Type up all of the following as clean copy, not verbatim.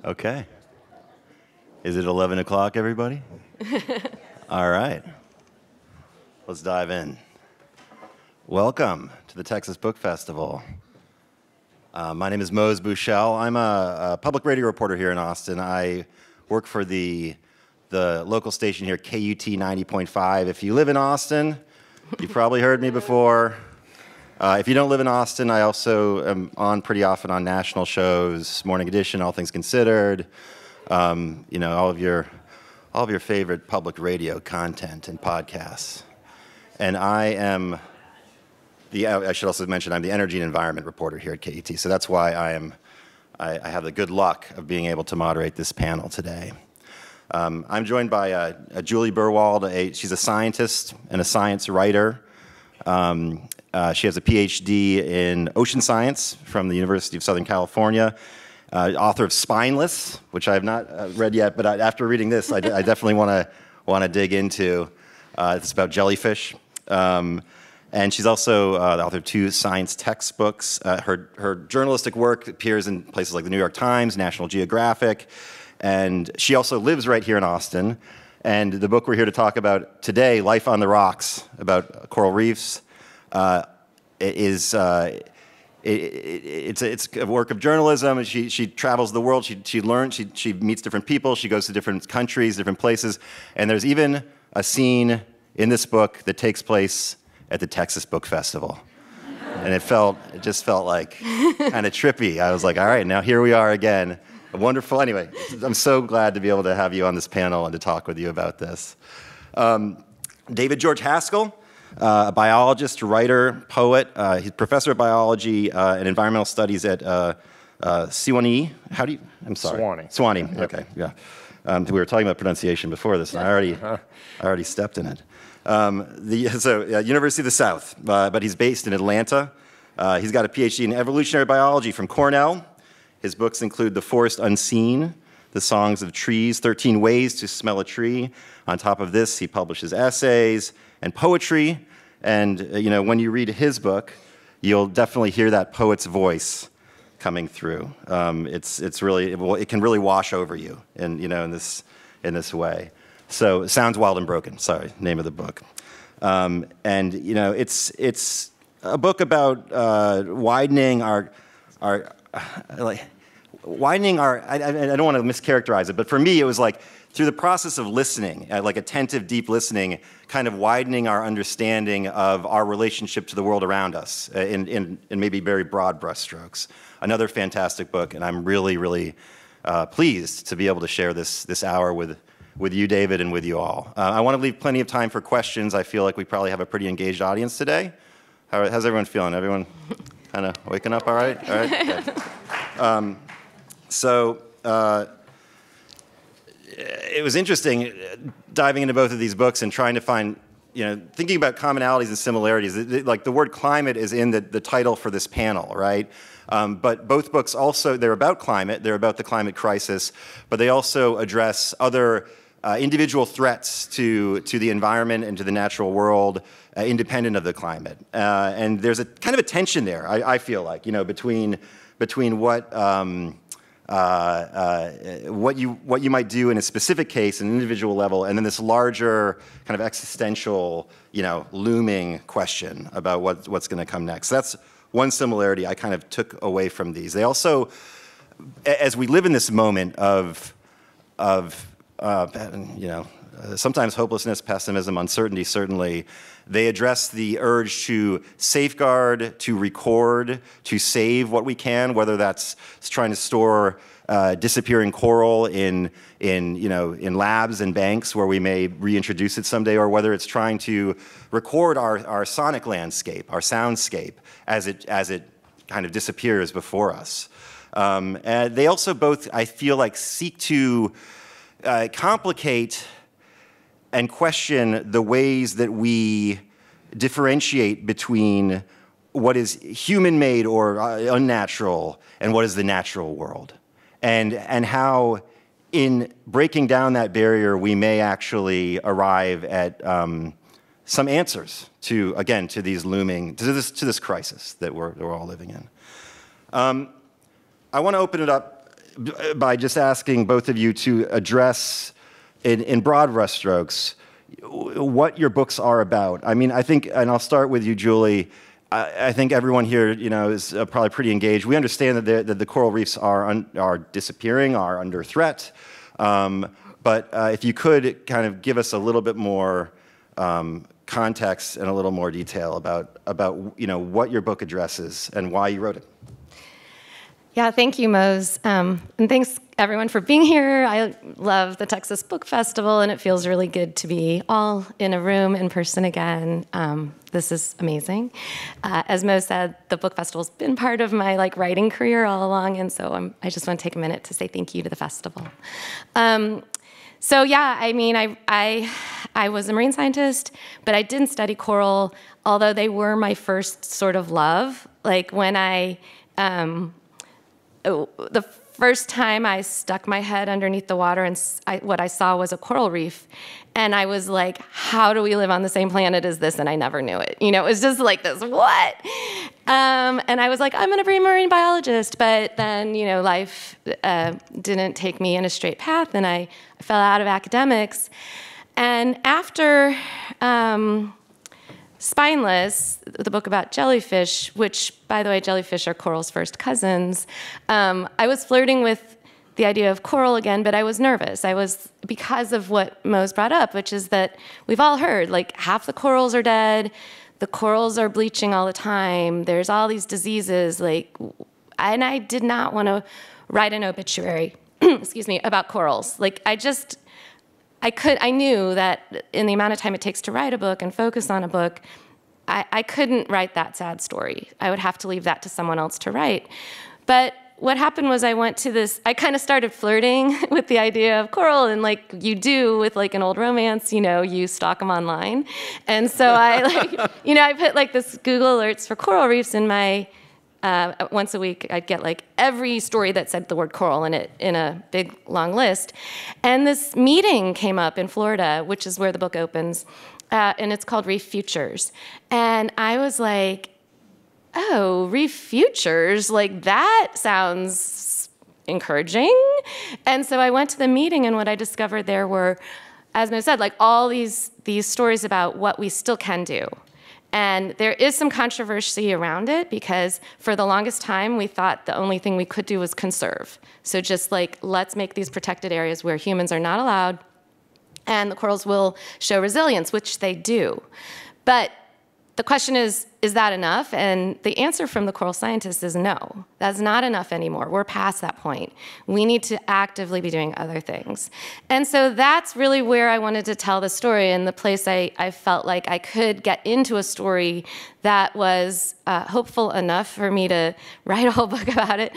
Okay. Is it 11 o'clock, everybody? All right. Let's dive in. Welcome to the Texas Book Festival. My name is Mose Buchel. I'm a public radio reporter here in Austin. I work for the local station here, KUT 90.5. If you live in Austin, you've probably heard me before. If you don't live in Austin, I also am on pretty often on national shows, Morning Edition, All Things Considered, all of your favorite public radio content and podcasts. And I should also mention, I'm the energy and environment reporter here at KUT. So that's why I have the good luck of being able to moderate this panel today. I'm joined by Juli Berwald. She's a scientist and a science writer. She has a PhD in ocean science from the University of Southern California, author of Spineless, which I have not read yet, but after reading this, I definitely want to dig into. It's about jellyfish. And she's also the author of 2 science textbooks. Her journalistic work appears in places like the New York Times, National Geographic, and she also lives right here in Austin. And the book we're here to talk about today, Life on the Rocks, about coral reefs, it's a work of journalism. She travels the world. She learns. She meets different people. She goes to different countries, different places. And there's even a scene in this book that takes place at the Texas Book Festival. And it just felt like kind of trippy. I was like, all right, now here we are again. Wonderful. Anyway, I'm so glad to be able to have you on this panel and to talk with you about this. David George Haskell, a biologist, writer, poet. He's professor of biology and environmental studies at Sewanee. I'm sorry. Sewanee. Yep. Okay. Yeah. We were talking about pronunciation before this, and I already stepped in it. University of the South, but he's based in Atlanta. He's got a PhD in evolutionary biology from Cornell. His books include The Forest Unseen, The Songs of Trees, 13 Ways to Smell a Tree. On top of this, he publishes essays and poetry. And when you read his book, you'll definitely hear that poet's voice coming through. It can really wash over you, in this way. So, Sounds Wild and Broken. Sorry, name of the book. It's a book about widening our I don't want to mischaracterize it, but for me, it was like through the process of listening, like attentive, deep listening, kind of widening our understanding of our relationship to the world around us in maybe very broad brushstrokes. Another fantastic book, and I'm really, really pleased to be able to share this hour with you, David, and with you all. I want to leave plenty of time for questions. I feel like we probably have a pretty engaged audience today. How's everyone feeling? Everyone kind of waking up all right? All right? Good. It was interesting diving into both of these books and trying to find, thinking about commonalities and similarities. Like the word climate is in the title for this panel, right? But both books also, they're about climate, they're about the climate crisis, but they also address other individual threats to the environment and to the natural world, independent of the climate. And there's a kind of a tension there, I feel like, between what you might do in a specific case, an individual level, and then this larger kind of existential, looming question about what's going to come next. So that's one similarity I kind of took away from these. They also, as we live in this moment of sometimes hopelessness, pessimism, uncertainty, certainly, they address the urge to safeguard, to record, to save what we can, whether that's trying to store disappearing coral in labs and banks where we may reintroduce it someday, or whether it's trying to record our sonic landscape, our soundscape, as it kind of disappears before us. And they also both, I feel like, seek to complicate and question the ways that we differentiate between what is human-made or unnatural and what is the natural world, and how in breaking down that barrier we may actually arrive at some answers to these looming to this crisis that we're all living in. I want to open it up by just asking both of you to address, in broad brushstrokes, what your books are about. I mean, I think, and I'll start with you, Julie. I think everyone here, is probably pretty engaged. We understand that the coral reefs are disappearing, are under threat. But if you could kind of give us a little bit more context and a little more detail about what your book addresses and why you wrote it. Yeah, thank you, Mose. And thanks, everyone, for being here. I love the Texas Book Festival, and it feels really good to be all in a room in person again. This is amazing. As Mose said, the Book Festival's been part of my writing career all along, and so I just want to take a minute to say thank you to the festival. So yeah, I mean, I was a marine scientist, but I didn't study coral, although they were my first sort of love. Like when the first time I stuck my head underneath the water and what I saw was a coral reef, and I was like, how do we live on the same planet as this? And I never knew it. It was just like this, what? And I was like, I'm going to be a marine biologist. But then, life didn't take me in a straight path, and I fell out of academics. And after Spineless, the book about jellyfish, which, by the way, jellyfish are coral's first cousins, I was flirting with the idea of coral again, but I was nervous. Because of what Mose brought up, which is that we've all heard, half the corals are dead, the corals are bleaching all the time, there's all these diseases, and I did not want to write an obituary, excuse me, about corals. I knew that in the amount of time it takes to write a book and focus on a book, I couldn't write that sad story. I would have to leave that to someone else to write. But what happened was I kind of started flirting with the idea of coral, and like you do with an old romance, you stalk them online. And so I put this Google alerts for coral reefs in my, once a week, I'd get every story that said the word coral in it in a big, long list. And this meeting came up in Florida, which is where the book opens, and it's called Reef Futures. And I was like, oh, Reef Futures, that sounds encouraging. And so I went to the meeting, and what I discovered there were, as Mo said, all these stories about what we still can do. And there is some controversy around it because for the longest time, we thought the only thing we could do was conserve. So just let's make these protected areas where humans are not allowed, and the corals will show resilience, which they do. But the question is that enough? And the answer from the coral scientists is no. That's not enough anymore. We're past that point. We need to actively be doing other things. And so that's really where I wanted to tell the story, and the place I felt like I could get into a story that was hopeful enough for me to write a whole book about it.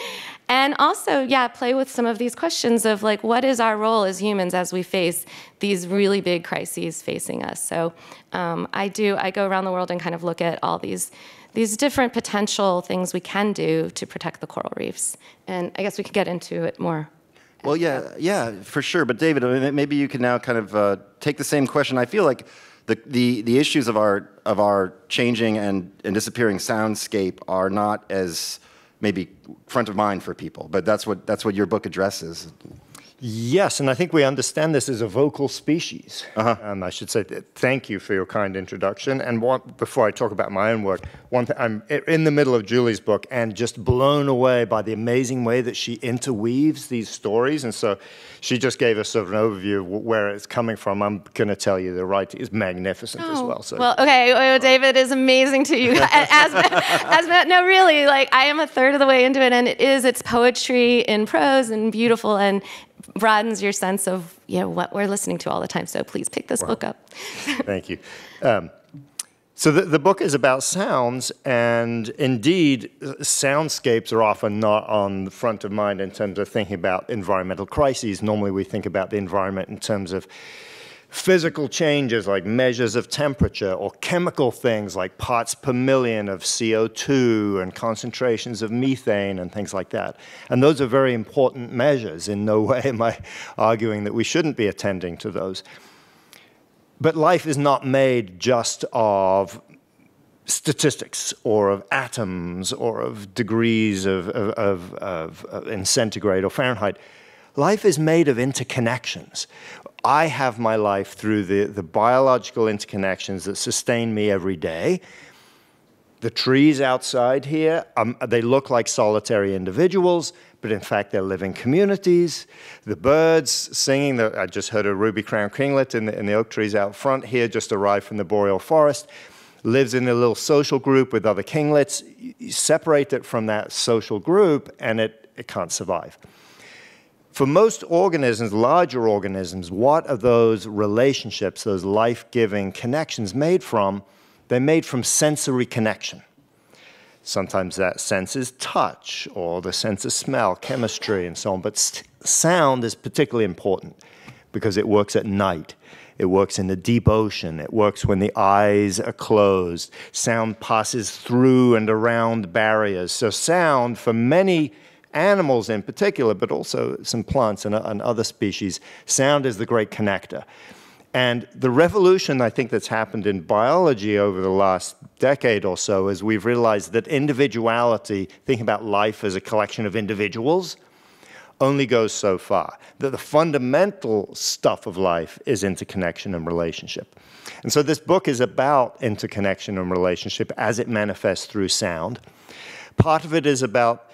And also, play with some of these questions of what is our role as humans as we face these really big crises facing us. So I go around the world and kind of look at all these different potential things we can do to protect the coral reefs. And I guess we could get into it more. Well, yeah, for sure. But David, maybe you can now kind of take the same question. I feel like the issues of our changing and disappearing soundscape are not as maybe front of mind for people, but that's what your book addresses. Yes, and I think we understand this as a vocal species. And I should say thank you for your kind introduction. And before I talk about my own work, I'm in the middle of Julie's book and just blown away by the amazing way that she interweaves these stories. And so she just gave us sort of an overview of where it's coming from. I'm going to tell you the writing is magnificent as well. So. Well, okay, David is amazing to you. No, really, I am a third of the way into it, and it's poetry in prose and beautiful, and broadens your sense of what we're listening to all the time. So please pick this book up. Thank you. So the book is about sounds, and indeed, soundscapes are often not on the front of mind in terms of thinking about environmental crises. Normally we think about the environment in terms of physical changes like measures of temperature, or chemical things like parts per million of CO2 and concentrations of methane and things like that. And those are very important measures. In no way am I arguing that we shouldn't be attending to those. But life is not made just of statistics or of atoms or of degrees in centigrade or Fahrenheit. Life is made of interconnections. I have my life through the biological interconnections that sustain me every day. The trees outside here, they look like solitary individuals, but in fact they're living communities. The birds singing, I just heard a ruby-crowned kinglet in the oak trees out front here, just arrived from the boreal forest, lives in a little social group with other kinglets. You separate it from that social group and it can't survive. For most organisms, larger organisms, what are those relationships, those life-giving connections made from? They're made from sensory connection. Sometimes that sense is touch, or the sense of smell, chemistry, and so on. But sound is particularly important because it works at night. It works in the deep ocean. It works when the eyes are closed. Sound passes through and around barriers. So sound, for many animals in particular, but also some plants and other species, sound is the great connector. And the revolution, I think, that's happened in biology over the last decade or so is we've realized that individuality, thinking about life as a collection of individuals, only goes so far. That the fundamental stuff of life is interconnection and relationship. And so this book is about interconnection and relationship as it manifests through sound. Part of it is about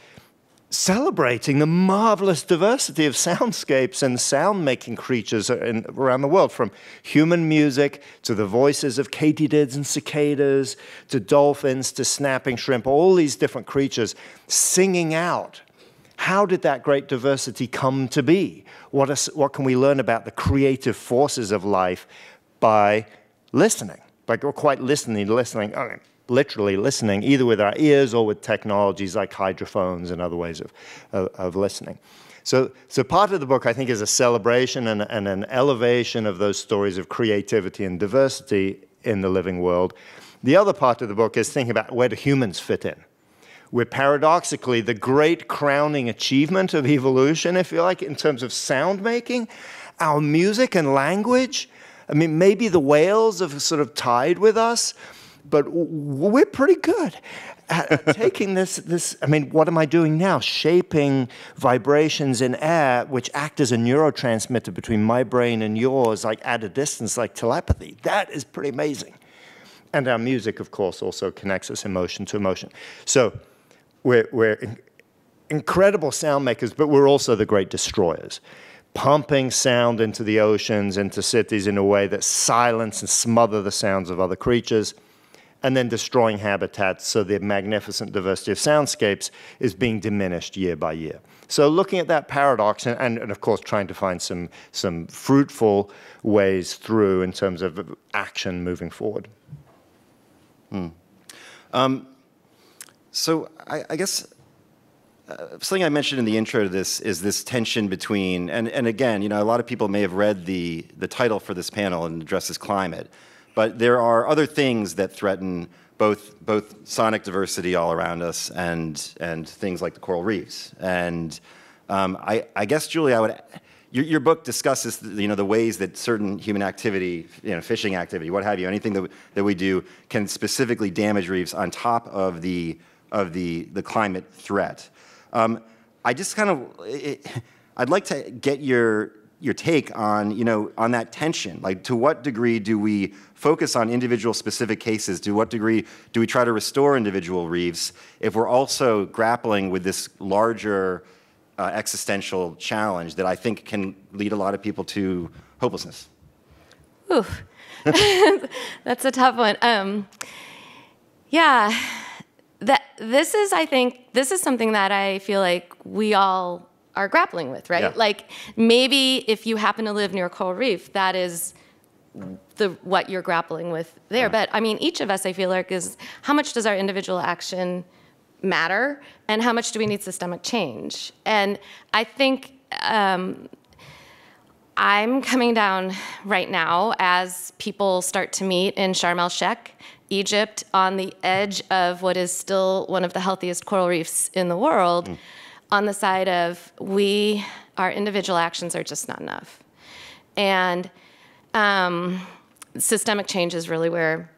celebrating the marvelous diversity of soundscapes and sound-making creatures around the world, from human music to the voices of katydids and cicadas, to dolphins, to snapping shrimp, all these different creatures singing out. How did that great diversity come to be? What can we learn about the creative forces of life by listening? By quite listening, literally listening, either with our ears or with technologies like hydrophones and other ways of listening. So part of the book, I think, is a celebration and an elevation of those stories of creativity and diversity in the living world. The other part of the book is thinking about where do humans fit in. We're paradoxically the great crowning achievement of evolution, if you like, in terms of sound making. Our music and language, I mean, maybe the whales have sort of tied with us, but we're pretty good at taking this, I mean, what am I doing now? Shaping vibrations in air, which act as a neurotransmitter between my brain and yours, like at a distance, like telepathy. That is pretty amazing. And our music, of course, also connects us emotion to emotion. So we're incredible sound makers, but we're also the great destroyers, pumping sound into the oceans, into cities in a way that silence and smother the sounds of other creatures, and then destroying habitats so the magnificent diversity of soundscapes is being diminished year by year. So looking at that paradox and of course trying to find some fruitful ways through in terms of action moving forward. So I guess something I mentioned in the intro to this is this tension between, and again, you know, a lot of people may have read the title for this panel and addresses climate. But there are other things that threaten both sonic diversity all around us and things like the coral reefs. And I guess, Julie, your book discusses the ways that certain human activity, fishing activity, what have you, anything that we do can specifically damage reefs on top of the climate threat. I just I'd like to get your take on on that tension. Like, to what degree do we focus on individual specific cases? To what degree do we try to restore individual reefs if we're also grappling with this larger existential challenge that I think can lead a lot of people to hopelessness? Ooh, that's a tough one. Yeah, this is something that I feel like we all are grappling with, right? Yeah. Like, maybe if you happen to live near a coral reef, that is what you're grappling with there. Right. But I mean, each of us, I feel like, is how much does our individual action matter, and how much do we need systemic change? And I think I'm coming down right now as people start to meet in Sharm el-Sheikh, Egypt, on the edge of what is still one of the healthiest coral reefs in the world, on the side of our individual actions are just not enough. And systemic change is really where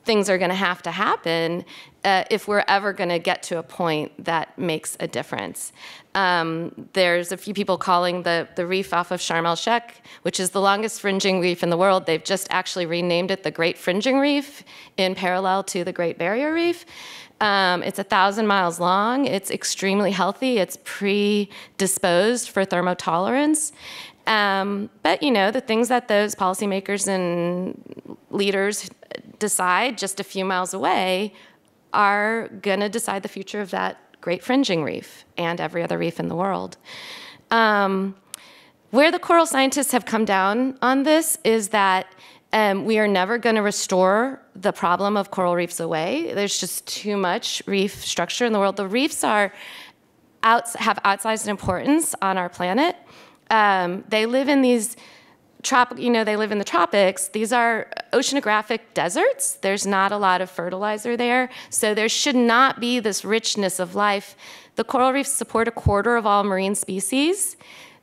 things are going to have to happen if we're ever going to get to a point that makes a difference. There's a few people calling the reef off of Sharm el-Sheikh, which is the longest fringing reef in the world. They've just actually renamed it the Great Fringing Reef in parallel to the Great Barrier Reef. It's 1,000 miles long. It's extremely healthy. It's predisposed for thermotolerance. But, the things that those policymakers and leaders decide just a few miles away are going to decide the future of that great fringing reef and every other reef in the world. Where the coral scientists have come down on this is that we are never going to restore the problem of coral reefs away. There's just too much reef structure in the world. The reefs have outsized importance on our planet. They live in these they live in the tropics. These are oceanographic deserts. There's not a lot of fertilizer there, so there should not be this richness of life. The coral reefs support 1/4 of all marine species.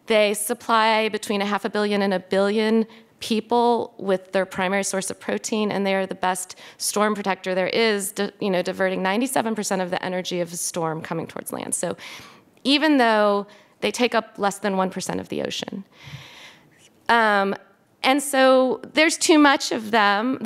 They supply between 500 million and 1 billion people with their primary source of protein, and they are the best storm protector there is, diverting 97% of the energy of a storm coming towards land. So even though they take up less than 1% of the ocean. And so there's too much of them.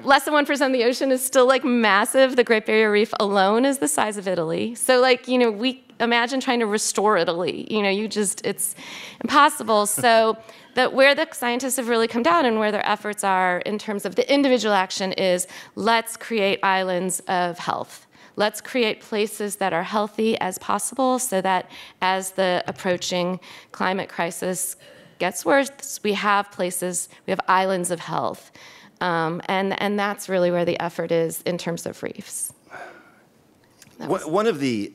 Less than 1% of the ocean is still massive. The Great Barrier Reef alone is the size of Italy. So we imagine trying to restore Italy. It's impossible. So where the scientists have really come down and where their efforts are in terms of the individual action is, let's create islands of health. Let's create places that are healthy as possible so that as the approaching climate crisis gets worse, we have islands of health. And that's really where the effort is in terms of reefs. One of the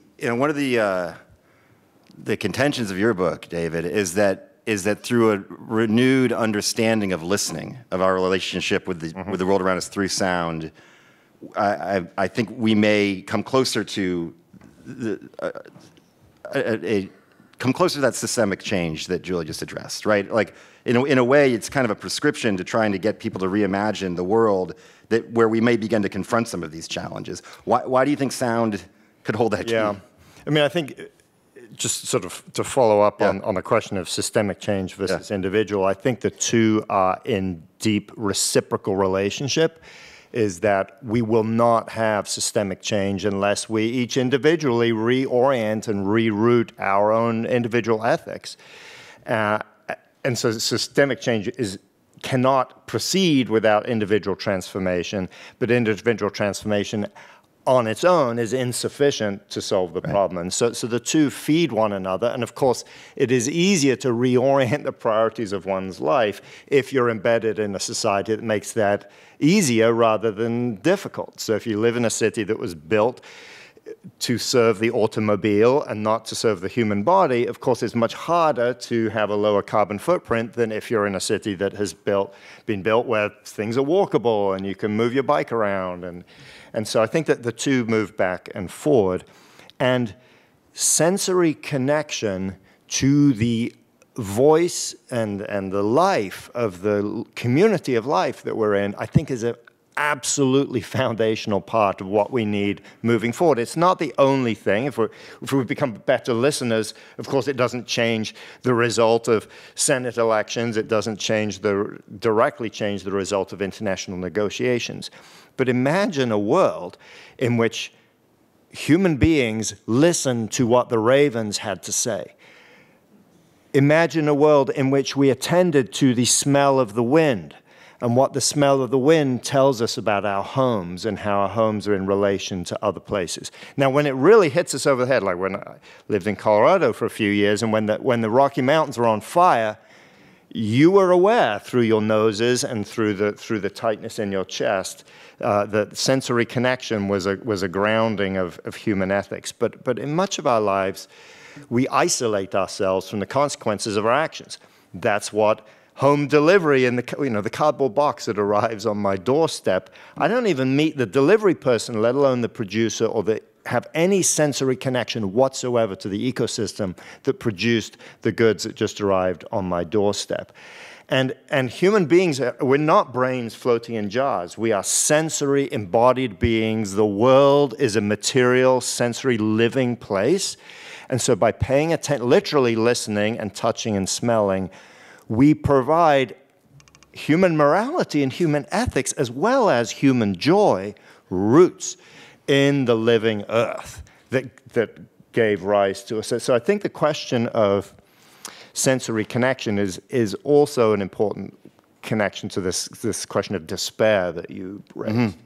contentions of your book, David, is that through a renewed understanding of listening, of our relationship with the world around us through sound, I think we may come closer to come closer to that systemic change that Julie just addressed, right? In a way, it's kind of a prescription to trying to get people to reimagine the world where we may begin to confront some of these challenges. Why do you think sound could hold that key? Yeah, I think just sort of to follow up on the question of systemic change versus individual, I think the two are in deep reciprocal relationship. Is that we will not have systemic change unless we each individually reorient and reroute our own individual ethics. And so systemic change cannot proceed without individual transformation, but individual transformation on its own is insufficient to solve the problem. And so the two feed one another. And of course, it is easier to reorient the priorities of one's life if you're embedded in a society that makes that easier rather than difficult. So if you live in a city that was built to serve the automobile and not to serve the human body, of course, it's much harder to have a lower carbon footprint than if you're in a city that has been built where things are walkable and you can move your bike around. And so I think that the two move back and forward. And sensory connection to the voice and the life of the community of life that we're in, I think is an absolutely foundational part of what we need moving forward. It's not the only thing. If we become better listeners, of course, it doesn't change the result of Senate elections. It doesn't directly change the result of international negotiations. But imagine a world in which human beings listen to what the ravens had to say. Imagine a world in which we attended to the smell of the wind and what the smell of the wind tells us about our homes and how our homes are in relation to other places. Now, when it really hits us over the head, like when I lived in Colorado for a few years, and when the Rocky Mountains were on fire, you were aware through your noses and through the tightness in your chest that sensory connection was a grounding of human ethics. But in much of our lives, we isolate ourselves from the consequences of our actions. That's what home delivery and the cardboard box that arrives on my doorstep. I don't even meet the delivery person, let alone the producer, or have any sensory connection whatsoever to the ecosystem that produced the goods that just arrived on my doorstep. And human beings, we're not brains floating in jars. We are sensory, embodied beings. The world is a material, sensory, living place. And so by paying attention, literally listening and touching and smelling, we provide human morality and human ethics, as well as human joy, roots in the living earth that gave rise to us. So I think the question of sensory connection is also an important connection to this question of despair that you raised.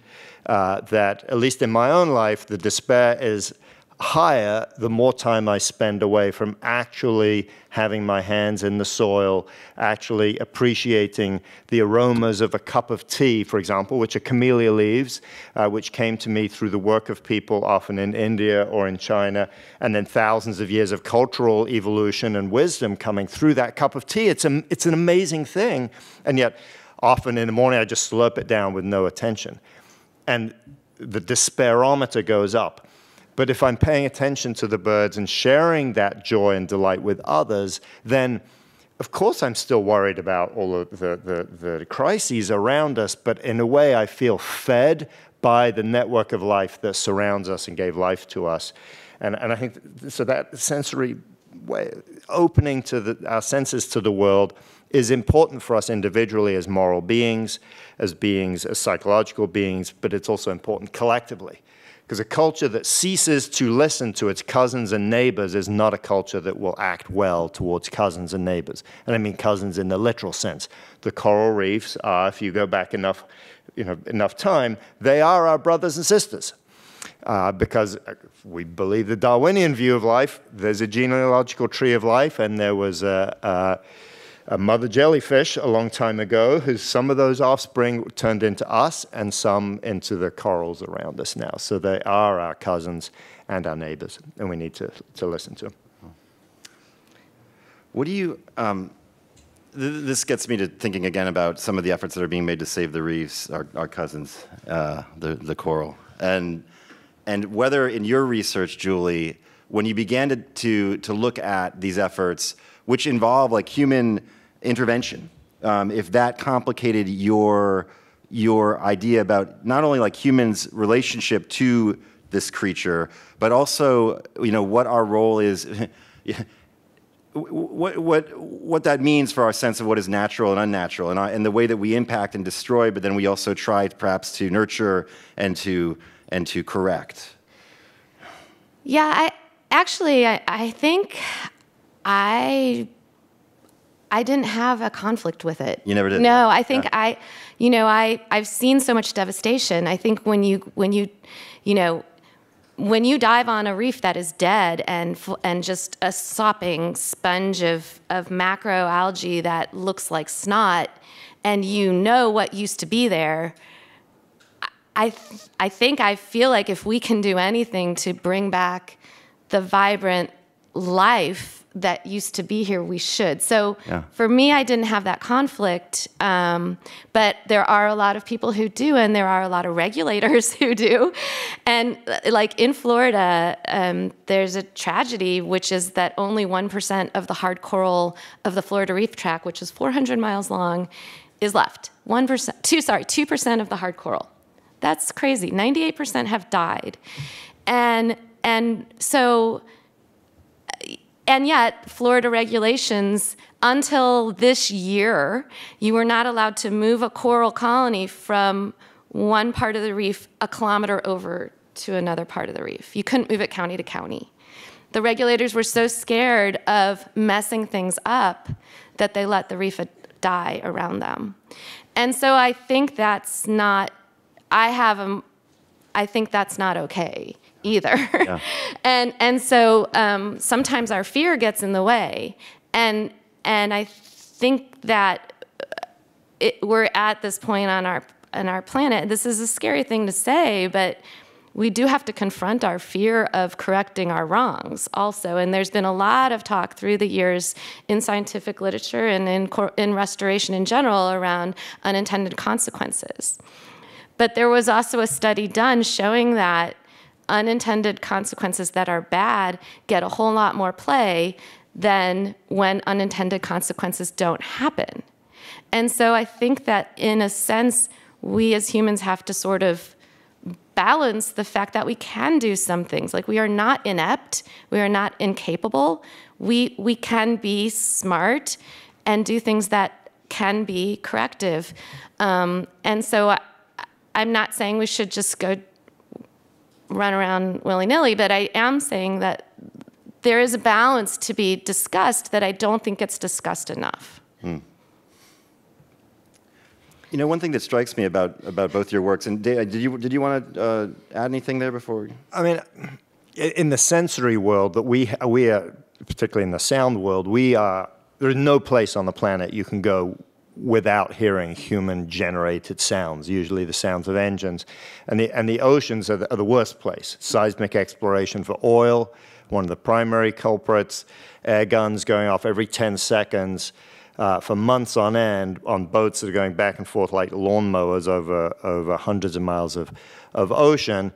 That, at least in my own life, the despair is higher the more time I spend away from actually having my hands in the soil, actually appreciating the aromas of a cup of tea, for example, which are camellia leaves, which came to me through the work of people often in India or in China, and then thousands of years of cultural evolution and wisdom coming through that cup of tea. It's an amazing thing, and yet often in the morning I just slurp it down with no attention. And the despairometer goes up. But if I'm paying attention to the birds and sharing that joy and delight with others, then of course I'm still worried about all of the crises around us, but in a way I feel fed by the network of life that surrounds us and gave life to us. And I think, so that sensory way, opening to our senses to the world is important for us individually as moral beings, as psychological beings, but it's also important collectively. Because a culture that ceases to listen to its cousins and neighbors is not a culture that will act well towards cousins and neighbors. And I mean cousins in the literal sense. The coral reefs are, if you go back enough time, they are our brothers and sisters. Because we believe the Darwinian view of life, there's a genealogical tree of life, and there was a mother jellyfish a long time ago, whose some of those offspring turned into us and some into the corals around us now. So they are our cousins and our neighbors, and we need to listen to them. What do you, this gets me to thinking again about some of the efforts that are being made to save the reefs, our cousins, the coral. And whether in your research, Julie, when you began to look at these efforts, which involve like human intervention, if that complicated your idea about not only like humans' relationship to this creature, but also what our role is, what that means for our sense of what is natural and unnatural, and the way that we impact and destroy, but then we also try perhaps to nurture and to correct. Yeah, I think I didn't have a conflict with it. You never did? No, I think I've seen so much devastation. I think when you dive on a reef that is dead and just a sopping sponge of macroalgae that looks like snot, and what used to be there, I feel like if we can do anything to bring back the vibrant life that used to be here, we should. So for me, I didn't have that conflict, but there are a lot of people who do, and there are a lot of regulators who do. And like in Florida, there's a tragedy, which is that only 1% of the hard coral of the Florida Reef Tract, which is 400 miles long, is left. 2% of the hard coral. That's crazy. 98% have died. And yet, Florida regulations, until this year, you were not allowed to move a coral colony from one part of the reef a kilometer over to another part of the reef. You couldn't move it county to county. The regulators were so scared of messing things up that they let the reef die around them. And so I think that's not, I think that's not okay either. Yeah. and so sometimes our fear gets in the way, and I think that we're at this point on our planet. This is a scary thing to say, but we do have to confront our fear of correcting our wrongs also. And there's been a lot of talk through the years in scientific literature and in restoration in general around unintended consequences. But there was also a study done showing that unintended consequences that are bad get a whole lot more play than when unintended consequences don't happen. And so I think that in a sense, we as humans have to sort of balance the fact that we can do some things. Like, we are not inept, we are not incapable. We can be smart and do things that can be corrective. And so I'm not saying we should just go run around willy-nilly, but I am saying that there is a balance to be discussed that I don't think gets discussed enough. You know, one thing that strikes me about both your works, and did you want to add anything there before? I mean, in the sensory world that we are, particularly in the sound world, there is no place on the planet you can go without hearing human-generated sounds, usually the sounds of engines. And the oceans are the worst place. Seismic exploration for oil, one of the primary culprits, air guns going off every 10 seconds for months on end on boats that are going back and forth like lawnmowers over hundreds of miles of ocean,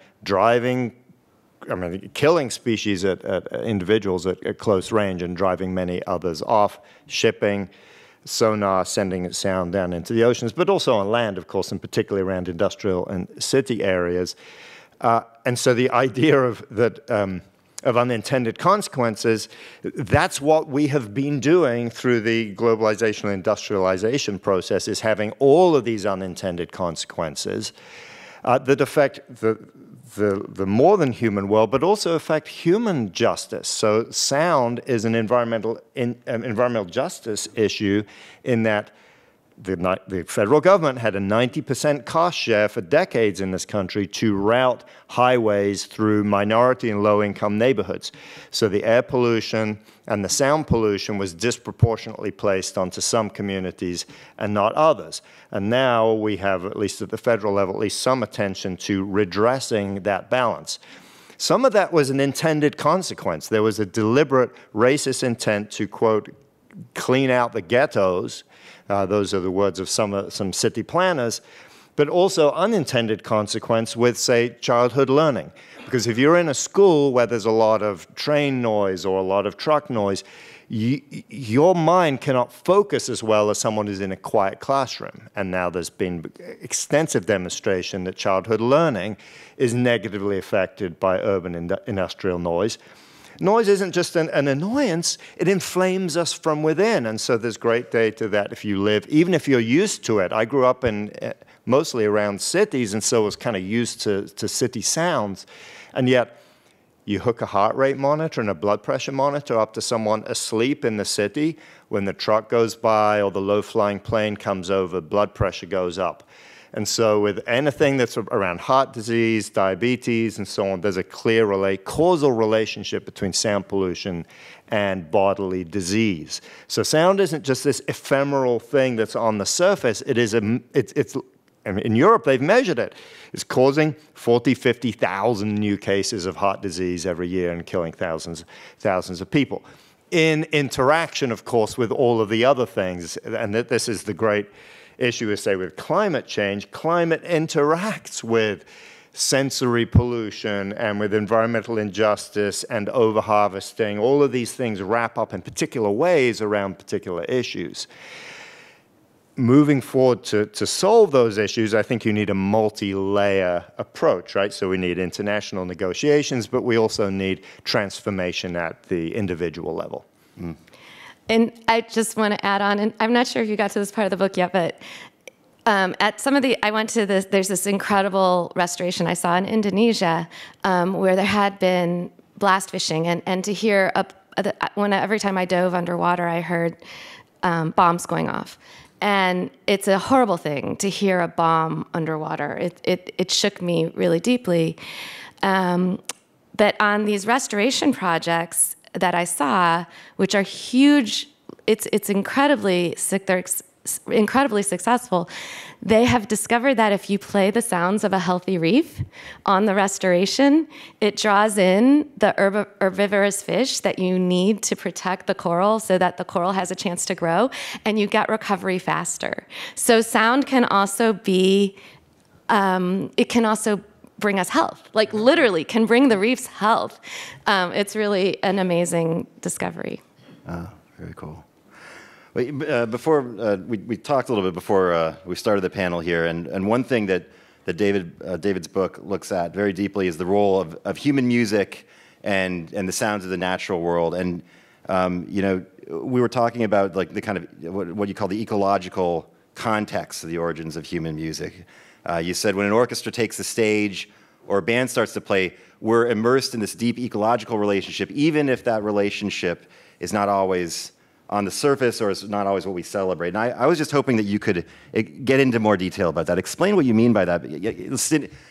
killing species individuals at close range and driving many others off, shipping, sonar sending sound down into the oceans, but also on land, of course, and particularly around industrial and city areas. And so the idea of unintended consequences, that's what we have been doing through the globalization and industrialization process, is having all of these unintended consequences that affect the more than human world, but also affect human justice. So sound is an environmental justice issue in that the federal government had a 90% cost share for decades in this country to route highways through minority and low-income neighborhoods. So the air pollution and the sound pollution was disproportionately placed onto some communities and not others. And now we have, at least at the federal level, at least some attention to redressing that balance. Some of that was an intended consequence. There was a deliberate racist intent to, quote, clean out the ghettos. Those are the words of some city planners, but also unintended consequence with, say, childhood learning. Because if you're in a school where there's a lot of train noise or a lot of truck noise, your mind cannot focus as well as someone who's in a quiet classroom. And now there's been extensive demonstration that childhood learning is negatively affected by urban industrial noise. Noise isn't just an annoyance, it inflames us from within. And so there's great data that if you live, even if you're used to it, I grew up mostly around cities and so was kind of used to city sounds. And yet you hook a heart rate monitor and a blood pressure monitor up to someone asleep in the city, when the truck goes by or the low-flying plane comes over, blood pressure goes up. And so with anything that's around heart disease, diabetes, and so on, there's a clear causal relationship between sound pollution and bodily disease. So sound isn't just this ephemeral thing that's on the surface. It is I mean, in Europe, they've measured it. It's causing 40, 50,000 new cases of heart disease every year and killing thousands of people. In interaction, of course, with all of the other things, and this is the great issue is, say, with climate change. Climate interacts with sensory pollution and with environmental injustice and overharvesting. All of these things wrap up in particular ways around particular issues. Moving forward to solve those issues, I think you need a multi-layer approach, right? So we need international negotiations, but we also need transformation at the individual level. Mm. And I just want to add on, and I'm not sure if you got to this part of the book yet, but I went to there's this incredible restoration I saw in Indonesia where there had been blast fishing, and to hear, every time I dove underwater, I heard bombs going off. And it's a horrible thing to hear a bomb underwater. It shook me really deeply. But on these restoration projects that I saw, which are huge, it's incredibly successful. They have discovered that if you play the sounds of a healthy reef on the restoration, it draws in the herbivorous fish that you need to protect the coral so that the coral has a chance to grow, and you get recovery faster. So sound can also be, it can also bring us health, like literally can bring the reefs health. It's really an amazing discovery. Very cool. Before we talked a little bit before we started the panel here, and one thing that David's book looks at very deeply is the role of human music and the sounds of the natural world. And you know, we were talking about like the kind of what you call the ecological context of the origins of human music. You said when an orchestra takes the stage or a band starts to play, we're immersed in this deep ecological relationship, even if that relationship is not always on the surface or is not always what we celebrate. And I was just hoping that you could get into more detail about that. Explain what you mean by that.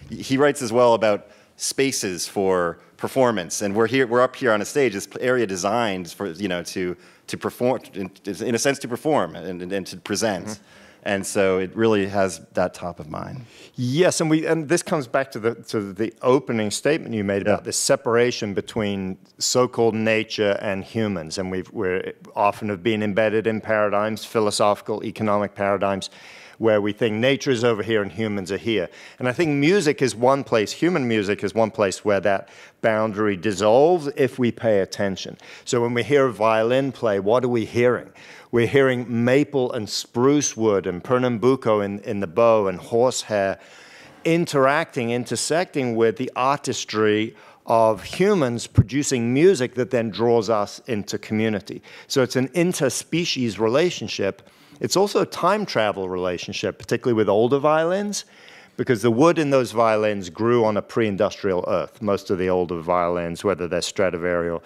He writes as well about spaces for performance, and we're up here on a stage, this area designed for, you know, to perform, in a sense, to perform and to present. Mm-hmm. And so it really has that top of mind. Yes, and this comes back to the opening statement you made about this separation between so-called nature and humans, and we're often have been embedded in paradigms, philosophical, economic paradigms, where we think nature is over here and humans are here. And I think music is one place, human music is one place where that boundary dissolves if we pay attention. So when we hear a violin play, what are we hearing? We're hearing maple and spruce wood and pernambuco in the bow and horsehair intersecting with the artistry of humans producing music that then draws us into community. So it's an interspecies relationship. It's also a time travel relationship, particularly with older violins, because the wood in those violins grew on a pre-industrial earth. Most of the older violins, whether they're Stradivari or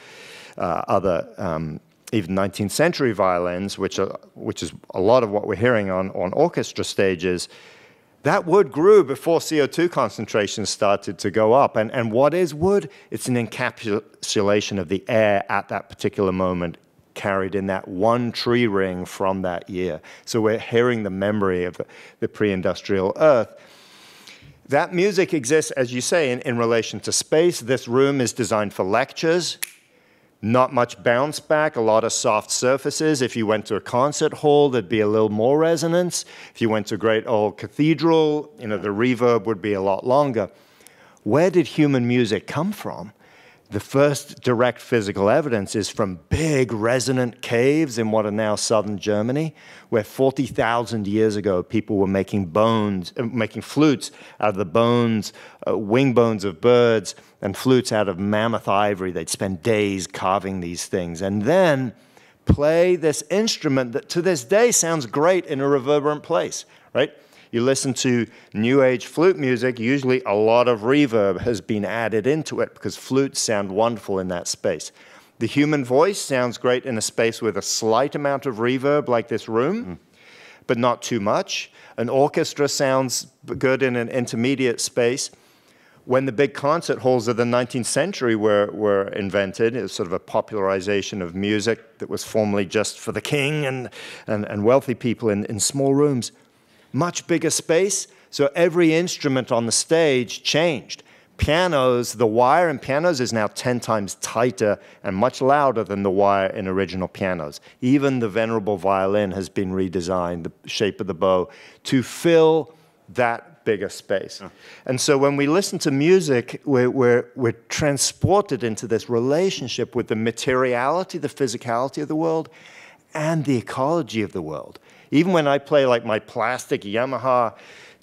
other even 19th century violins, which is a lot of what we're hearing on orchestra stages, that wood grew before CO2 concentrations started to go up. And what is wood? It's an encapsulation of the air at that particular moment, carried in that one tree ring from that year. So we're hearing the memory of the pre-industrial earth. That music exists, as you say, in relation to space. This room is designed for lectures. Not much bounce back, a lot of soft surfaces. If you went to a concert hall, there'd be a little more resonance. If you went to a great old cathedral, you know, the reverb would be a lot longer. Where did human music come from? The first direct physical evidence is from big resonant caves in what are now southern Germany, where 40,000 years ago people were making flutes out of the bones, wing bones of birds, and flutes out of mammoth ivory. They'd spend days carving these things and then play this instrument that to this day sounds great in a reverberant place, right? You listen to New Age flute music, usually a lot of reverb has been added into it because flutes sound wonderful in that space. The human voice sounds great in a space with a slight amount of reverb like this room, but not too much. An orchestra sounds good in an intermediate space. When the big concert halls of the 19th century were invented, it was sort of a popularization of music that was formerly just for the king and wealthy people in small rooms. Much bigger space, so every instrument on the stage changed. Pianos, the wire in pianos is now 10 times tighter and much louder than the wire in original pianos. Even the venerable violin has been redesigned, the shape of the bow, to fill that bigger space. Oh. And so when we listen to music, we're transported into this relationship with the materiality, the physicality of the world, and the ecology of the world. Even when I play like my plastic Yamaha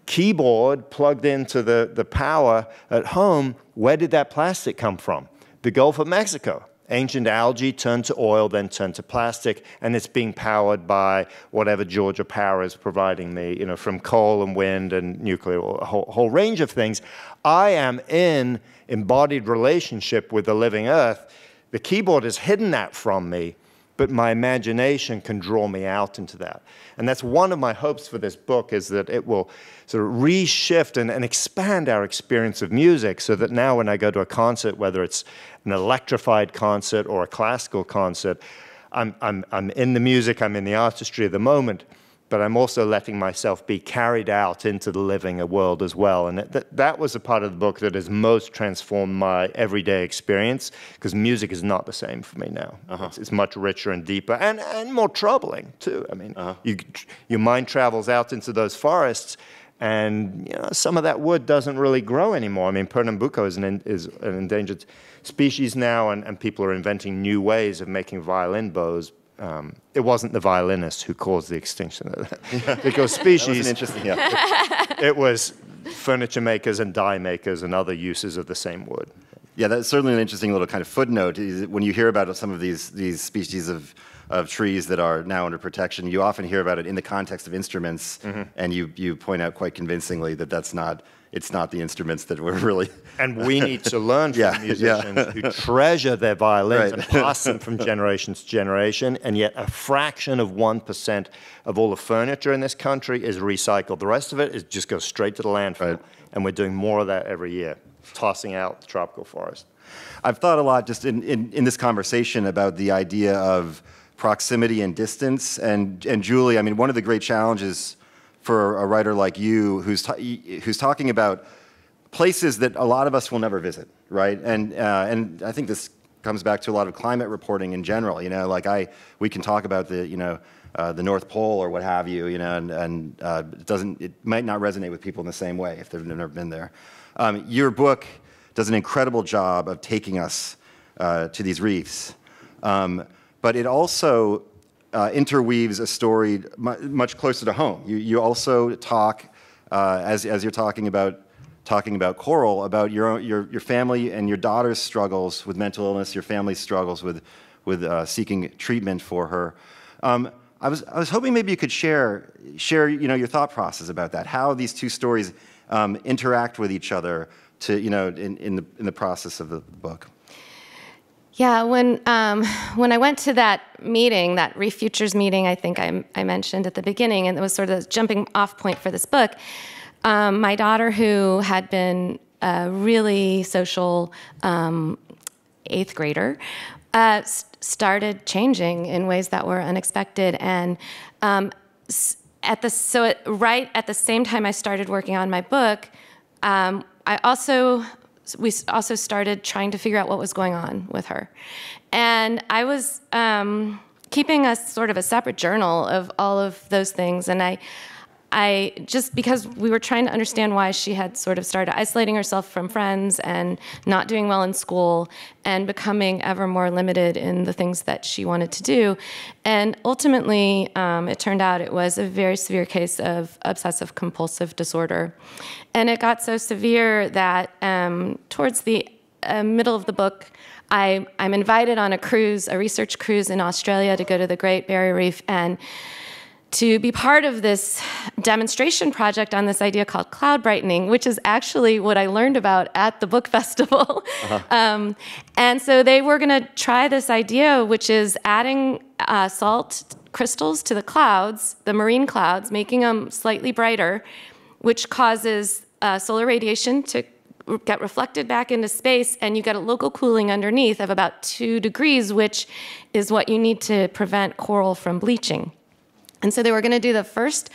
keyboard plugged into the power at home, where did that plastic come from? The Gulf of Mexico. Ancient algae turned to oil, then turned to plastic, and it's being powered by whatever Georgia Power is providing me, you know, from coal and wind and nuclear, a whole range of things. I am in embodied relationship with the living earth. The keyboard has hidden that from me, but my imagination can draw me out into that. And that's one of my hopes for this book, is that it will sort of reshift and expand our experience of music so that now when I go to a concert, whether it's an electrified concert or a classical concert, I'm in the music, I'm in the artistry of the moment, but I'm also letting myself be carried out into the living world as well. And that was a part of the book that has most transformed my everyday experience, because music is not the same for me now. It's much richer and deeper and more troubling too. I mean, your mind travels out into those forests, and you know, some of that wood doesn't really grow anymore. I mean, Pernambuco is an endangered species now, and people are inventing new ways of making violin bows it wasn't the violinists who caused the extinction of that. Because species, That was an interesting, yeah. it was furniture makers and die makers and other uses of the same wood. Yeah, that's certainly an interesting little kind of footnote. Is when you hear about some of these species of trees that are now under protection, you often hear about it in the context of instruments, and you point out quite convincingly that it's not the instruments that were really... And we need to learn from musicians who treasure their violins and pass them from generation to generation, and yet a fraction of 1% of all the furniture in this country is recycled. The rest of it just goes straight to the landfill, and we're doing more of that every year, tossing out the tropical forest. I've thought a lot just in this conversation about the idea of proximity and distance, and Julie, I mean, one of the great challenges for a writer like you who's talking about places that a lot of us will never visit, right? And I think this comes back to a lot of climate reporting in general. You know, like we can talk about the North Pole or what have you. You know, and it might not resonate with people in the same way if they've never been there. Your book does an incredible job of taking us to these reefs, but it also interweaves a story much closer to home. You also talk, as you're talking about coral, about your family and your daughter's struggles with mental illness, your family's struggles with seeking treatment for her. I was hoping maybe you could share your thought process about that, how these two stories interact with each other in the process of the book. Yeah, when I went to that meeting, that Reef Futures meeting, I think I mentioned at the beginning, and it was sort of the jumping off point for this book, my daughter, who had been a really social 8th grader, started changing in ways that were unexpected. And right at the same time I started working on my book, we also started trying to figure out what was going on with her. And I was keeping a sort of a separate journal of all of those things. And I just, because we were trying to understand why she had sort of started isolating herself from friends and not doing well in school and becoming ever more limited in the things that she wanted to do. And ultimately, it turned out it was a very severe case of obsessive compulsive disorder. And it got so severe that towards the middle of the book, I'm invited on a cruise, a research cruise in Australia, to go to the Great Barrier Reef and to be part of this demonstration project on this idea called cloud brightening, which is actually what I learned about at the book festival. And so they were going to try this idea, which is adding salt crystals to the clouds, the marine clouds, making them slightly brighter, which causes solar radiation to get reflected back into space, and you get a local cooling underneath of about 2 degrees, which is what you need to prevent coral from bleaching. And so they were going to do the first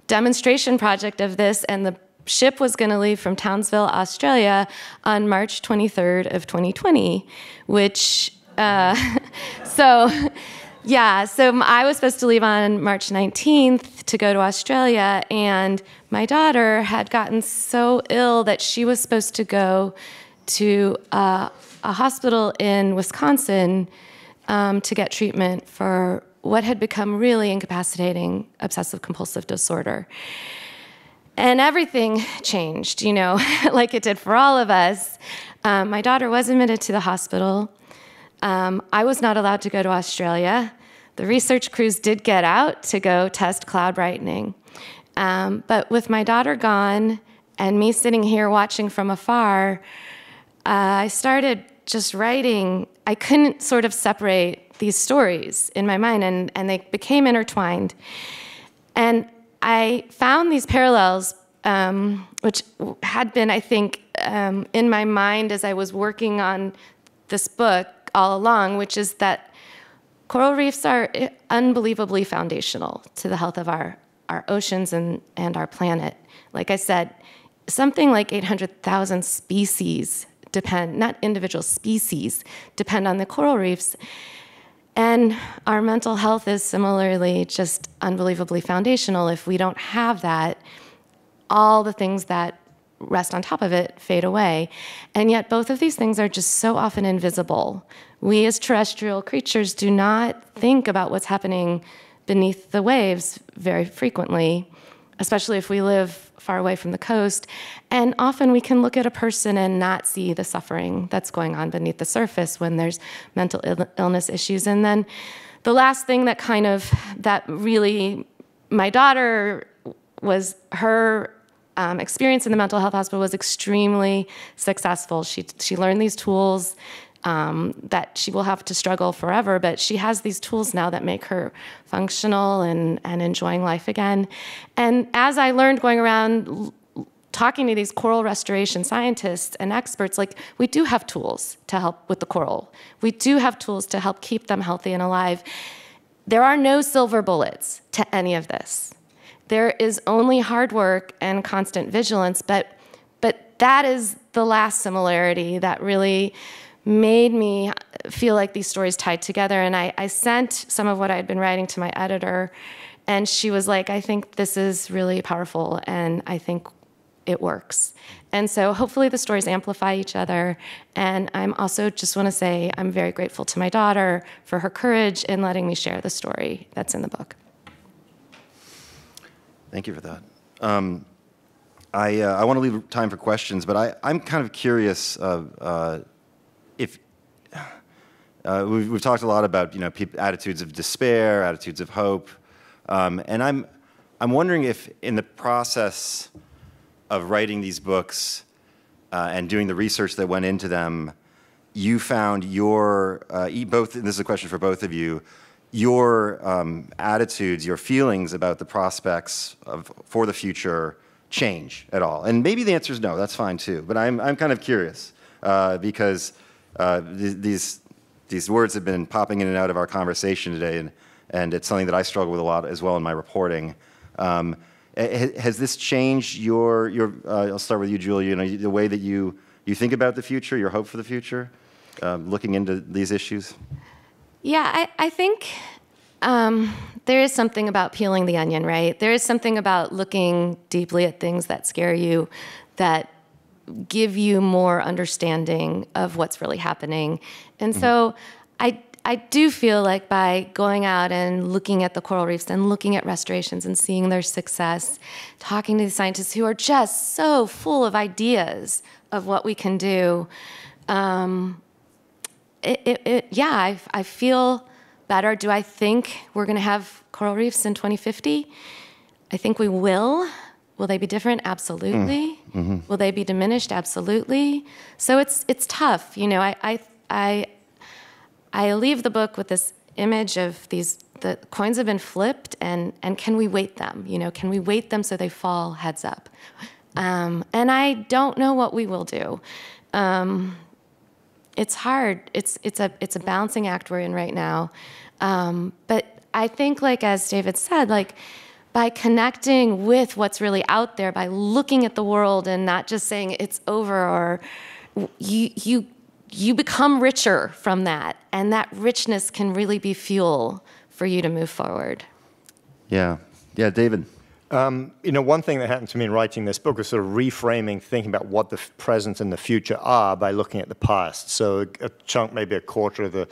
demonstration project of this, and the ship was going to leave from Townsville, Australia on March 23rd of 2020, which, so I was supposed to leave on March 19th to go to Australia, and my daughter had gotten so ill that she was supposed to go to a hospital in Wisconsin to get treatment for what had become really incapacitating obsessive-compulsive disorder. And everything changed, like it did for all of us. My daughter was admitted to the hospital. I was not allowed to go to Australia. The research crews did get out to go test cloud brightening. But with my daughter gone and me sitting here watching from afar, I started just writing. I couldn't sort of separate these stories in my mind, and they became intertwined. And I found these parallels, which had been, I think, in my mind as I was working on this book all along, which is that coral reefs are unbelievably foundational to the health of our oceans and our planet. Like I said, something like 800,000 species depend, not individual species, depend on the coral reefs. And our mental health is similarly just unbelievably foundational. If we don't have that, all the things that rest on top of it fade away. And yet both of these things are just so often invisible. We as terrestrial creatures do not think about what's happening beneath the waves very frequently, especially if we live far away from the coast. And often we can look at a person and not see the suffering that's going on beneath the surface when there's mental illness issues. And then the last thing that really, my daughter was, her experience in the mental health hospital was extremely successful. She learned these tools that she will have to struggle forever, but she has these tools now that make her functional and enjoying life again. And as I learned going around talking to these coral restoration scientists and experts, like, we do have tools to help with the coral. We do have tools to help keep them healthy and alive. There are no silver bullets to any of this. There is only hard work and constant vigilance, but that is the last similarity that really made me feel like these stories tied together. And I sent some of what I had been writing to my editor, and she was like, I think this is really powerful, and I think it works. And so hopefully the stories amplify each other. And I'm also just want to say I'm very grateful to my daughter for her courage in letting me share the story that's in the book. Thank you for that. I want to leave time for questions, but I'm kind of curious if we've talked a lot about attitudes of despair, attitudes of hope, and I'm wondering if in the process of writing these books and doing the research that went into them, you found your both. And this is a question for both of you. Your attitudes, your feelings about the prospects for the future change at all? And maybe the answer is no. That's fine too. But I'm kind of curious because these words have been popping in and out of our conversation today, and it's something that I struggle with a lot as well in my reporting. Has this changed your I'll start with you, Julie. The way that you think about the future, your hope for the future, looking into these issues? Yeah, I think there is something about peeling the onion, right? There is something about looking deeply at things that scare you, that give you more understanding of what's really happening. And so I do feel like by going out and looking at the coral reefs and looking at restorations and seeing their success, talking to the scientists who are just so full of ideas of what we can do, I feel better. Do I think we're going to have coral reefs in 2050? I think we will. Will they be different? Absolutely. Mm-hmm. Will they be diminished? Absolutely. So it's tough. I leave the book with this image of the coins have been flipped, and can we weight them? Can we weight them so they fall heads up? And I don't know what we will do. It's hard. It's a balancing act we're in right now. But I think, as David said, by connecting with what's really out there, by looking at the world and not just saying it's over, or you become richer from that, and that richness can really be fuel for you to move forward. Yeah, David. One thing that happened to me in writing this book was sort of reframing, thinking about what the present and the future are by looking at the past. So a chunk, maybe a quarter of the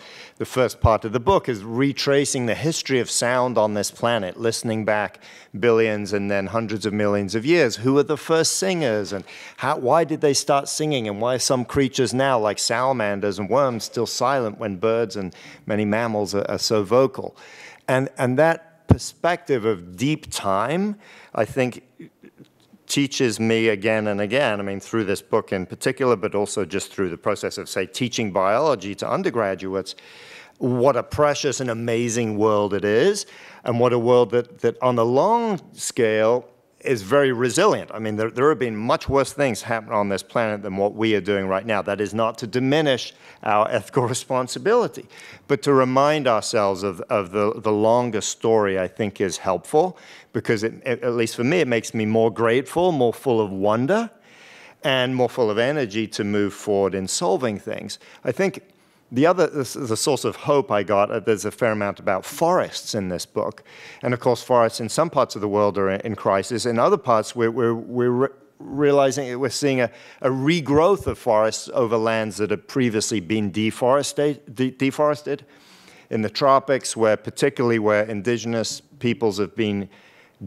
first part of the book is retracing the history of sound on this planet, listening back billions and then hundreds of millions of years. Who are the first singers, and why did they start singing, and why are some creatures now, like salamanders and worms, still silent when birds and many mammals are so vocal? And that perspective of deep time, I think, teaches me again and again, through this book in particular, but also just through the process of, say, teaching biology to undergraduates, what a precious and amazing world it is, and what a world that on the long scale is very resilient. There have been much worse things happen on this planet than what we are doing right now. That is not to diminish our ethical responsibility, but to remind ourselves of the longer story, I think, is helpful, because at least for me, it makes me more grateful, more full of wonder, and more full of energy to move forward in solving things. I think the source of hope I got, there's a fair amount about forests in this book. And of course, forests in some parts of the world are in crisis. In other parts, we're realizing we're seeing a regrowth of forests over lands that had previously been deforested. In the tropics, particularly where indigenous peoples have been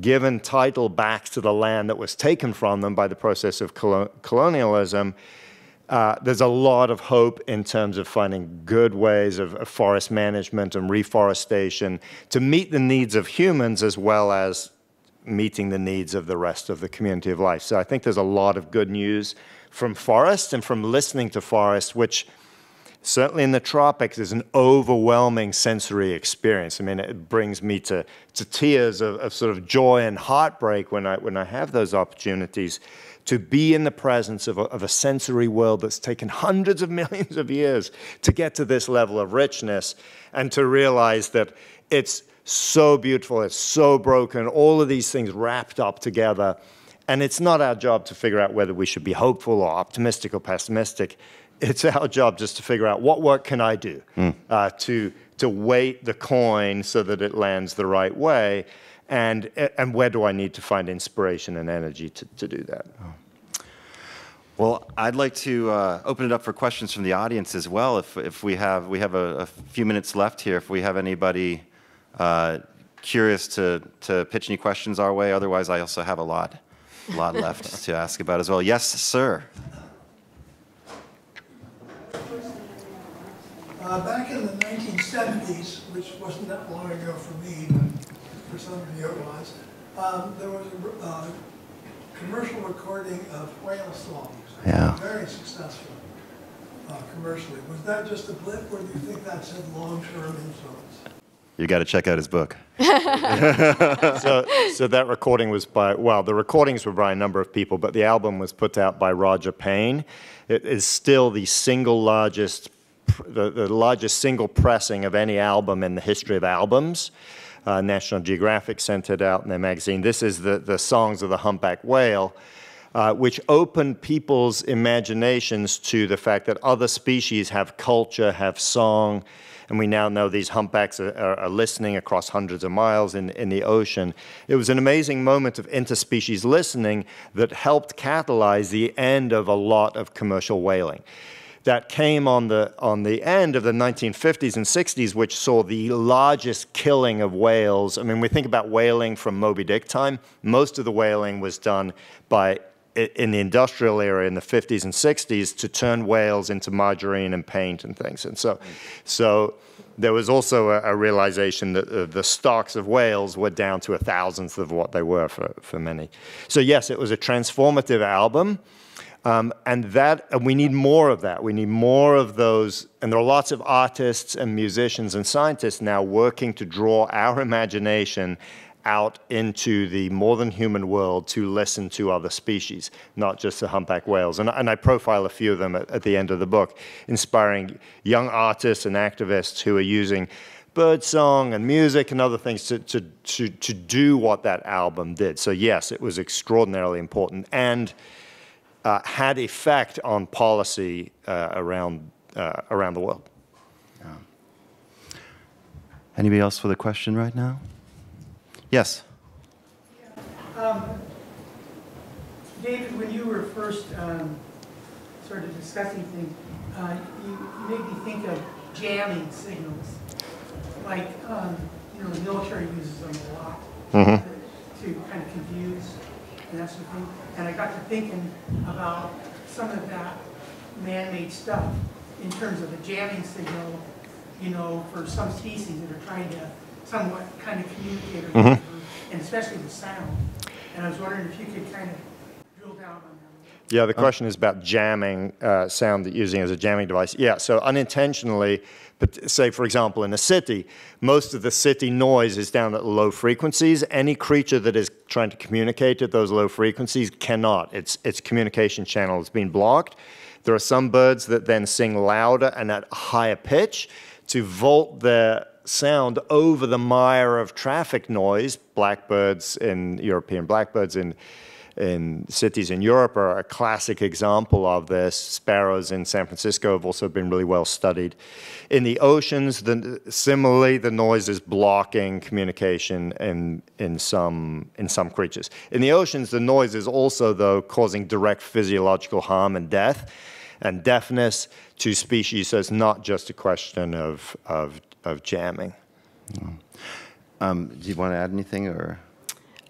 given title back to the land that was taken from them by the process of colonialism, there's a lot of hope in terms of finding good ways of forest management and reforestation to meet the needs of humans as well as meeting the needs of the rest of the community of life. So I think there's a lot of good news from forests and from listening to forests, which certainly in the tropics is an overwhelming sensory experience. I mean, it brings me to tears of sort of joy and heartbreak when I have those opportunities to be in the presence of a sensory world that's taken hundreds of millions of years to get to this level of richness, and to realize that it's so beautiful, it's so broken, all of these things wrapped up together. And it's not our job to figure out whether we should be hopeful or optimistic or pessimistic. It's our job just to figure out what work can I do to weight the coin so that it lands the right way, and where do I need to find inspiration and energy to do that. Well, I'd like to open it up for questions from the audience as well. If we have a few minutes left here, if we have anybody curious to pitch any questions our way. Otherwise, I also have a lot left to ask about as well. Yes, sir. Back in the 1970s, which wasn't that long ago for me, but for some of you it was, there was a commercial recording of whale songs. Yeah. Very successful commercially. Was that just a blip, or do you think that's had long-term influence? You got to check out his book. So that recording was by, well, the recordings were by a number of people, but the album was put out by Roger Payne. It is still the single largest, the largest single pressing of any album in the history of albums. National Geographic sent it out in their magazine. This is the songs of the humpback whale, which opened people's imaginations to the fact that other species have culture, have song, and we now know these humpbacks are listening across hundreds of miles in the ocean. It was an amazing moment of interspecies listening that helped catalyze the end of a lot of commercial whaling. That came on the end of the 1950s and 60s, which saw the largest killing of whales. I mean, we think about whaling from Moby Dick time. Most of the whaling was done in the industrial era in the 50s and 60s to turn whales into margarine and paint and things. And so there was also a realization that the stocks of whales were down to 1,000th of what they were for many. So yes, it was a transformative album. And we need more of that. We need more of those. And there are lots of artists and musicians and scientists now working to draw our imagination out into the more than human world to listen to other species, not just the humpback whales. And I profile a few of them at the end of the book, inspiring young artists and activists who are using birdsong and music and other things to do what that album did. So yes, it was extraordinarily important and had effect on policy around the world. Anybody else with a question right now? Yes. David, when you were first sort of discussing things, you made me think of jamming signals. Like, the military uses them a lot to kind of confuse and that sort of thing. And I got to thinking about some of that man-made stuff in terms of a jamming signal, for some species that are trying to somewhat kind of communicate, and especially the sound. And I was wondering if you could kind of drill down on that. Yeah, the question is about jamming sound using as a jamming device. Yeah, so unintentionally, but say, for example, in a city, most of the city noise is down at low frequencies. Any creature that is trying to communicate at those low frequencies cannot. Its communication channel has been blocked. There are some birds that then sing louder and at a higher pitch to vault their sound over the mire of traffic noise. Blackbirds European blackbirds in in cities in Europe are a classic example of this. Sparrows in San Francisco have also been really well studied. In the oceans, similarly, the noise is blocking communication in some creatures. In the oceans, the noise is also, though, causing direct physiological harm and death and deafness to species. So it's not just a question of jamming. Do you want to add anything, or?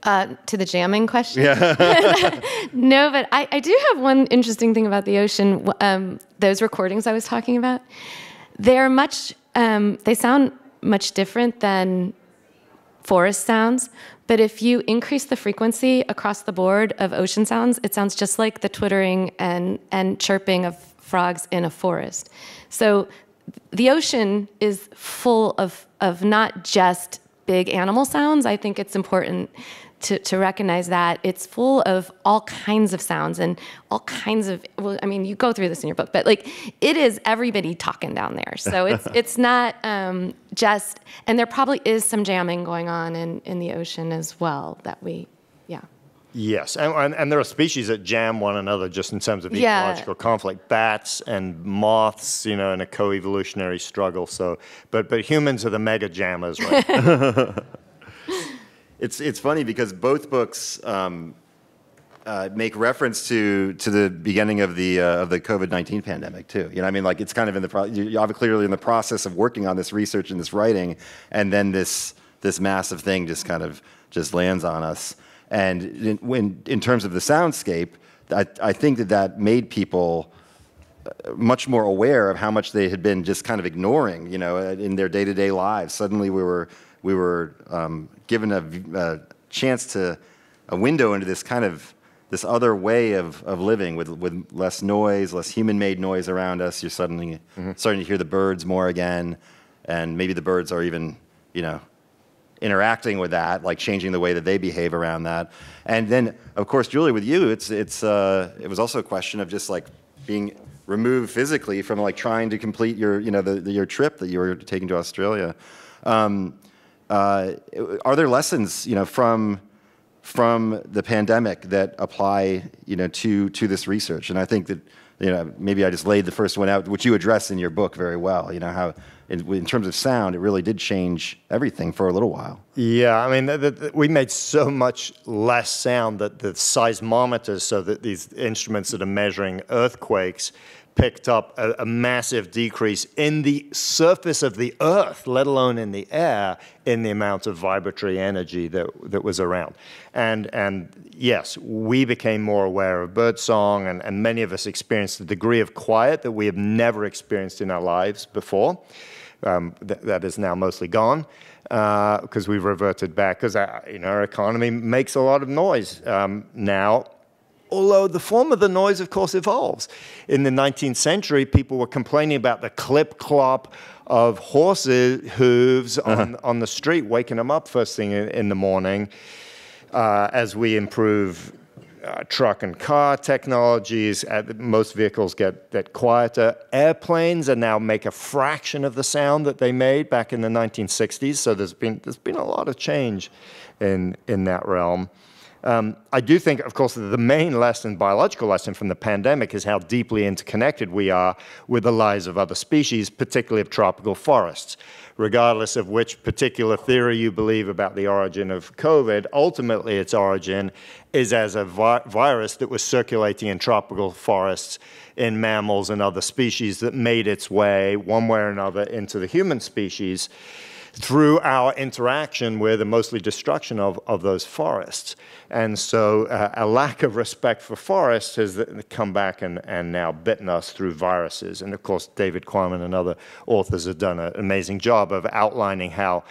To the jamming question? Yeah. No, but I do have one interesting thing about the ocean. Those recordings I was talking about, they're they sound much different than forest sounds, but if you increase the frequency across the board of ocean sounds, it sounds just like the twittering and chirping of frogs in a forest. So the ocean is full of not just big animal sounds. I think it's important to recognize that it's full of all kinds of sounds and all kinds of, well, I mean, you go through this in your book, but like it is everybody talking down there. So it's not just, and there probably is some jamming going on in the ocean as well that yeah. Yes, and there are species that jam one another just in terms of ecological conflict. Bats and moths, in a co-evolutionary struggle. So, but humans are the mega jammers, right? It's funny because both books make reference to the beginning of the COVID-19 pandemic too. I mean, like it's kind of you're clearly in the process of working on this research and this writing, and then this massive thing just lands on us. And in terms of the soundscape, I think that made people much more aware of how much they had been just kind of ignoring, in their day-to-day lives. Suddenly we were given a chance a window into this other way of living with less noise, less human-made noise around us. You're suddenly starting to hear the birds more again, and maybe the birds are even, interacting with that, like changing the way that they behave around that. And then, of course, Julie, with you, it was also a question of just like being removed physically from like trying to complete your, your trip that you were taking to Australia. Are there lessons, from the pandemic that apply, to this research? And I think that, maybe I just laid the first one out, which you address in your book very well, how in terms of sound, it really did change everything for a little while. Yeah, I mean, we made so much less sound that the seismometers, so that these instruments that are measuring earthquakes, picked up a massive decrease in the surface of the earth, let alone in the air, in the amount of vibratory energy that was around. And yes, we became more aware of birdsong, and many of us experienced a degree of quiet that we have never experienced in our lives before. That is now mostly gone because we've reverted back, because our economy makes a lot of noise now. Although the form of the noise, of course, evolves. In the 19th century, people were complaining about the clip-clop of horses' hooves on the street, waking them up first thing in the morning. As we improve truck and car technologies, most vehicles get quieter. Airplanes are now make a fraction of the sound that they made back in the 1960s. So there's been a lot of change in that realm. I do think, of course, that the main lesson, biological lesson from the pandemic is how deeply interconnected we are with the lives of other species, particularly of tropical forests. Regardless of which particular theory you believe about the origin of COVID, ultimately its origin is as a virus that was circulating in tropical forests in mammals and other species that made its way, one way or another, into the human species through our interaction with and mostly destruction of those forests. And so a lack of respect for forests has come back and now bitten us through viruses. And of course, David Quammen and other authors have done an amazing job of outlining how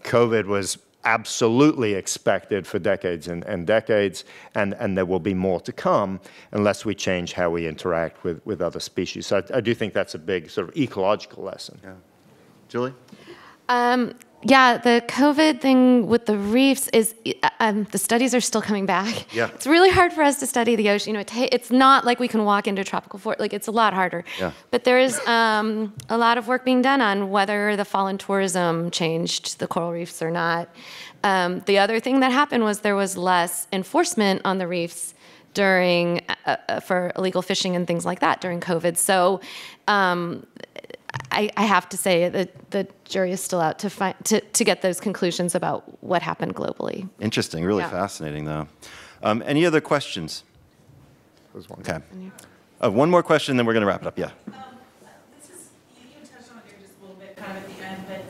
COVID was absolutely expected for decades and decades, and there will be more to come unless we change how we interact with other species. So I do think that's a big sort of ecological lesson. Yeah. Julie? Yeah, the COVID thing with the reefs is, the studies are still coming back. Yeah. It's really hard for us to study the ocean. It's not like we can walk into a tropical forest. Like, it's a lot harder. Yeah. But there is a lot of work being done on whether the fall in tourism changed the coral reefs or not. The other thing that happened was there was less enforcement on the reefs during, for illegal fishing and things like that during COVID. So, I have to say that the jury is still out to get those conclusions about what happened globally. Interesting, really fascinating, though. Any other questions? There's one. Okay. One more question, then we're going to wrap it up. Yeah. This is, you touched on it there just a little bit, kind of at the end, but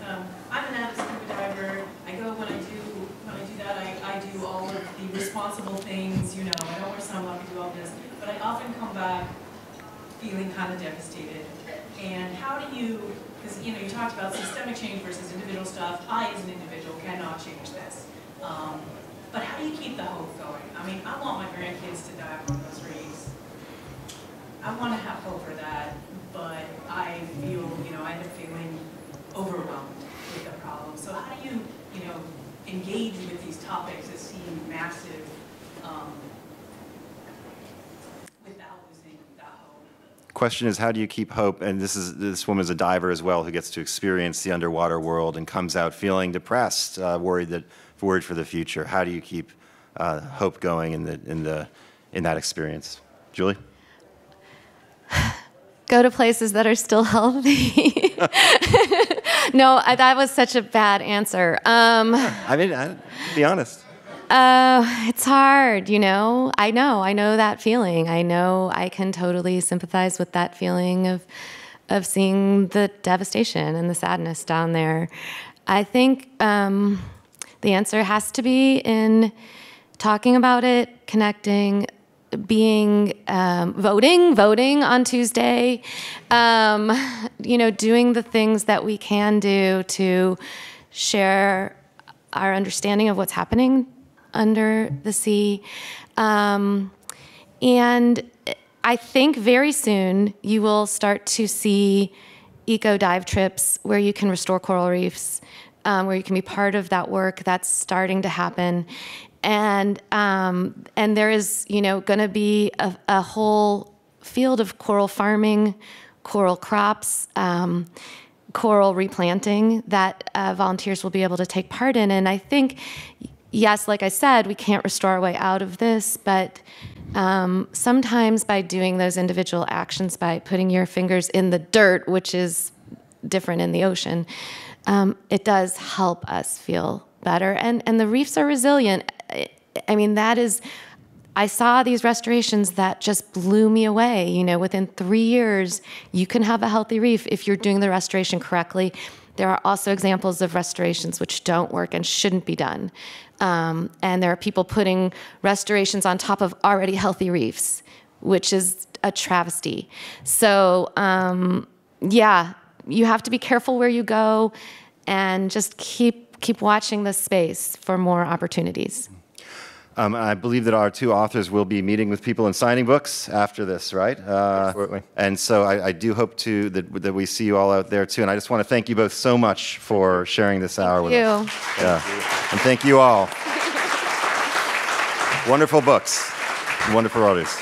I'm an avid scuba diver. I go when I do that, I do all of the responsible things. You know, I don't wear sunblock, I do all this, but I often come back feeling kind of devastated. And how do you, because you talked about systemic change versus individual stuff. I, as an individual, cannot change this. But how do you keep the hope going? I mean, I want my grandkids to die on those reefs. I want to have hope for that, but I feel, I end up feeling overwhelmed with the problem. So how do you, engage with these topics that seem massive without losing that hope? Question is, how do you keep hope? And this woman is a diver as well, who gets to experience the underwater world and comes out feeling depressed, worried for the future. How do you keep hope going in that experience? Julie? Go to places that are still healthy. No, that was such a bad answer. I mean, to be honest. It's hard, I know that feeling. I know I can totally sympathize with that feeling of seeing the devastation and the sadness down there. I think the answer has to be in talking about it, connecting, being voting on Tuesday, doing the things that we can do to share our understanding of what's happening under the sea. And I think very soon you will start to see eco dive trips where you can restore coral reefs, where you can be part of that work. That's starting to happen. And there is, going to be a whole field of coral farming, coral crops, coral replanting that volunteers will be able to take part in. And I think, yes, like I said, we can't restore our way out of this, but sometimes by doing those individual actions, by putting your fingers in the dirt, which is different in the ocean, it does help us feel better. And the reefs are resilient. I mean, I saw these restorations that just blew me away. Within 3 years, you can have a healthy reef if you're doing the restoration correctly. There are also examples of restorations which don't work and shouldn't be done. And there are people putting restorations on top of already healthy reefs, which is a travesty. So, you have to be careful where you go and just keep watching the space for more opportunities. I believe that our two authors will be meeting with people and signing books after this, right? Absolutely. And so I do hope that we see you all out there too. And I just want to thank you both so much for sharing this hour with us. Yeah. And thank you all. Wonderful books, wonderful authors.